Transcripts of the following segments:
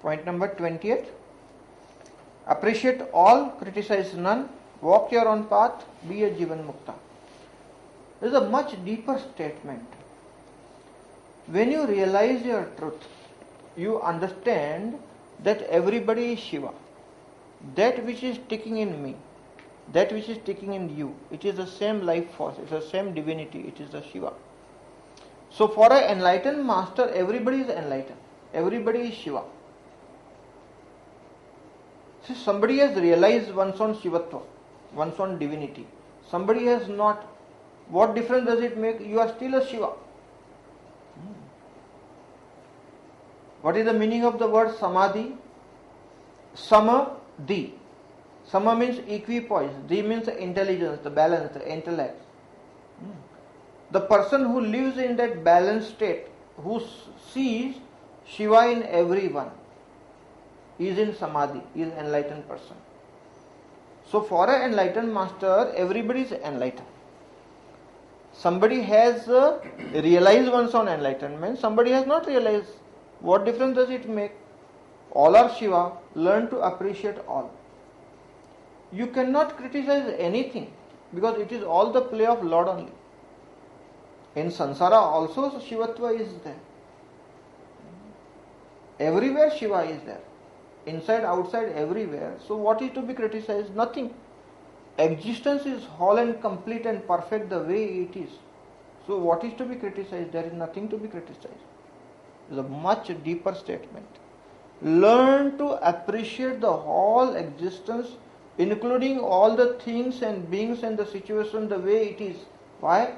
Point number 20th. Appreciate all, criticize none, walk your own path, be a Jivan Mukta. This is a much deeper statement. When you realize your truth, you understand that everybody is Shiva. That which is ticking in me, that which is ticking in you, it is the same life force, it is the same divinity, it is the Shiva. So for an enlightened master, everybody is enlightened. Everybody is Shiva. See, somebody has realized one's own Shivatva, one's own divinity. Somebody has not. What difference does it make? You are still a Shiva. What is the meaning of the word Samadhi? Samadhi. Sama means equipoise. Di means intelligence, the balance, the intellect. The person who lives in that balanced state, who sees Shiva in everyone, is in Samadhi, is an enlightened person. So for an enlightened master, everybody is enlightened. Somebody has realized one's own enlightenment, somebody has not realized. What difference does it make? All are Shiva. Learn to appreciate all. You cannot criticize anything because it is all the play of Lord only. In Sansara also Shivatva is there. Everywhere Shiva is there. Inside, outside, everywhere. So what is to be criticized? Nothing. Existence is whole and complete and perfect the way it is. So what is to be criticized? There is nothing to be criticized. It is a much deeper statement. Learn to appreciate the whole existence, including all the things and beings and the situation the way it is. Why?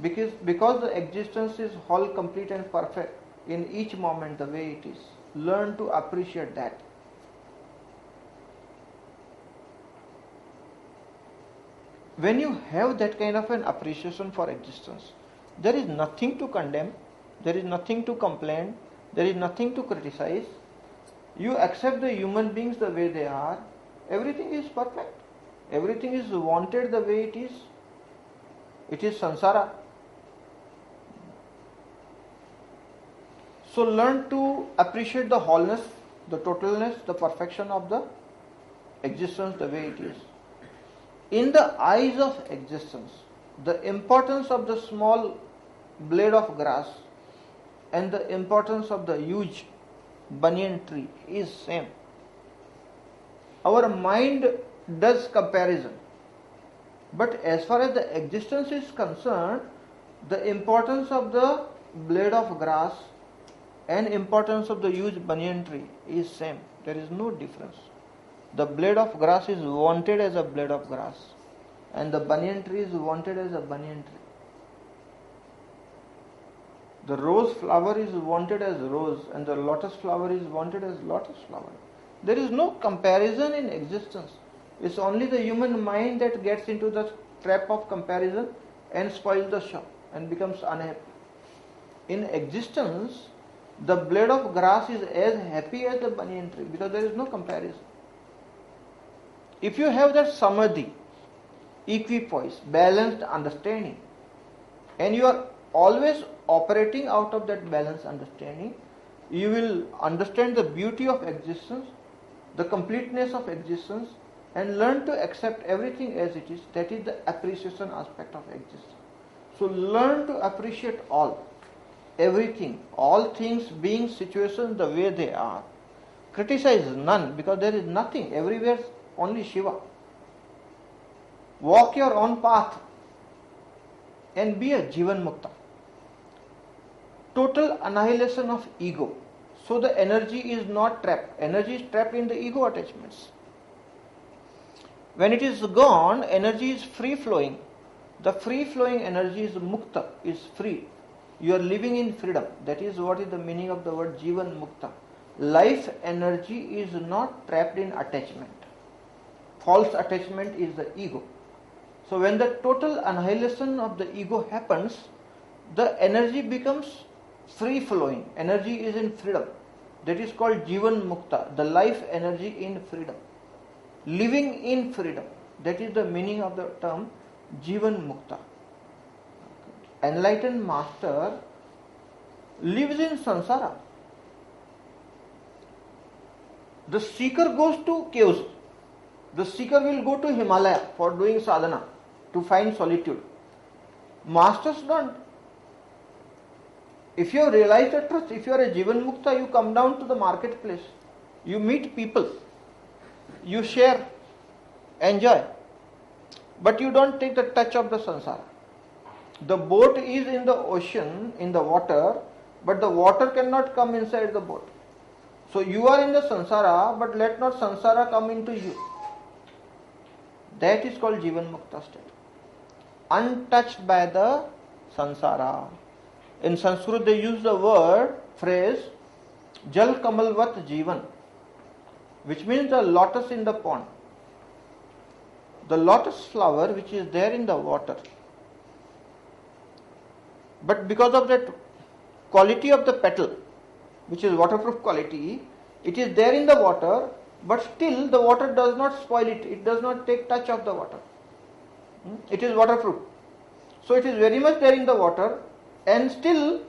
Because the existence is whole, complete and perfect in each moment the way it is. Learn to appreciate that. When you have that kind of an appreciation for existence, there is nothing to condemn, there is nothing to complain, there is nothing to criticize. You accept the human beings the way they are. Everything is perfect. Everything is wanted the way it is. It is samsara. So learn to appreciate the wholeness, the totalness, the perfection of the existence the way it is. In the eyes of existence, the importance of the small blade of grass and the importance of the huge banyan tree is same. Our mind does comparison, but as far as the existence is concerned, the importance of the blade of grass and importance of the huge banyan tree is same. There is no difference. The blade of grass is wanted as a blade of grass, and the banyan tree is wanted as a banyan tree. The rose flower is wanted as rose, and the lotus flower is wanted as lotus flower. There is no comparison in existence. It's only the human mind that gets into the trap of comparison and spoils the show and becomes unhappy. In existence, the blade of grass is as happy as the banyan tree because there is no comparison. If you have that samadhi, equipoise, balanced understanding, and you are always operating out of that balanced understanding, you will understand the beauty of existence, the completeness of existence, and learn to accept everything as it is. That is the appreciation aspect of existence. So learn to appreciate all, everything, all things, beings, situations the way they are. Criticize none because there is nothing. Everywhere only Shiva. Walk your own path and be a Jivan Mukta. Total annihilation of ego. So the energy is not trapped. Energy is trapped in the ego attachments. When it is gone, energy is free flowing. The free flowing energy is mukta, is free. You are living in freedom. That is what is the meaning of the word Jivan Mukta. Life energy is not trapped in attachment. False attachment is the ego. So when the total annihilation of the ego happens, the energy becomes free flowing. Energy is in freedom. That is called Jivan Mukta, the life energy in freedom. Living in freedom. That is the meaning of the term Jivan Mukta. Enlightened master lives in samsara. The seeker goes to caves. The seeker will go to Himalaya for doing sadhana, to find solitude. Masters don't. If you have realized the truth, if you are a Jivan Mukta, you come down to the marketplace. You meet people. You share, enjoy. But you don't take the touch of the samsara. The boat is in the ocean, in the water, but the water cannot come inside the boat. So you are in the samsara, but let not samsara come into you. That is called Jivan Mukta state. Untouched by the samsara. In Sanskrit they use the phrase, Jal Kamalvat Jivan, which means the lotus in the pond. The lotus flower which is there in the water. But because of that quality of the petal, which is waterproof quality, it is there in the water, but still the water does not spoil it. It does not take touch of the water. It is waterproof. So it is very much there in the water, and still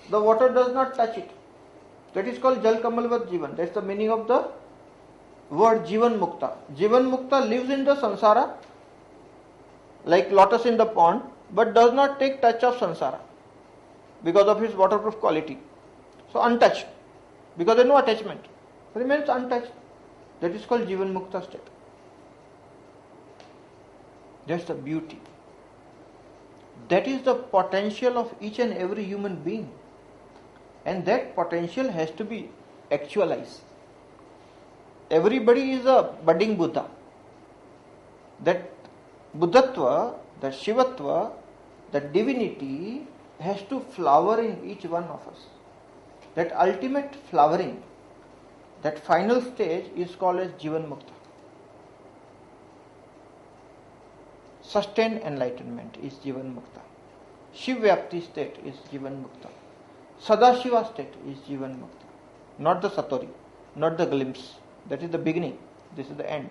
the water does not touch it. That is called Jal Kamalvat Jivan. That's the meaning of the word Jivan Mukta. Jivan Mukta lives in the samsara, like lotus in the pond, but does not take touch of samsara because of his waterproof quality. So untouched, because there is no attachment, remains untouched. That is called Jivan Mukta state. That's the beauty. That is the potential of each and every human being. And that potential has to be actualized. Everybody is a budding Buddha. That Buddhatva, that Shivatva, that divinity has to flower in each one of us. That ultimate flowering, that final stage is called as Jivan Mukta. Sustained enlightenment is Jivan Mukta. Shivyapti state is Jivan Mukta. Sadashiva state is Jivan Mukta. Not the Satori, not the glimpse. That is the beginning. This is the end.